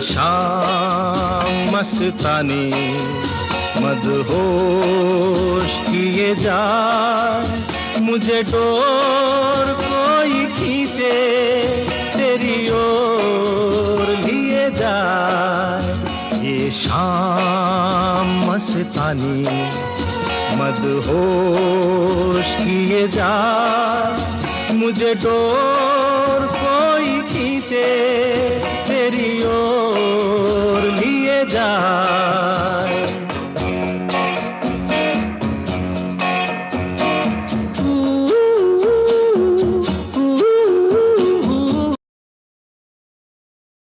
शाम मस्तानी मदहोश किए जाए, मुझे डोर कोई खींचे तेरी ओर लिए जाए। ये शाम मस्तानी मदहोश किए जाए, मुझे डोर कोई खींचे तेरी ओर लिए जाए।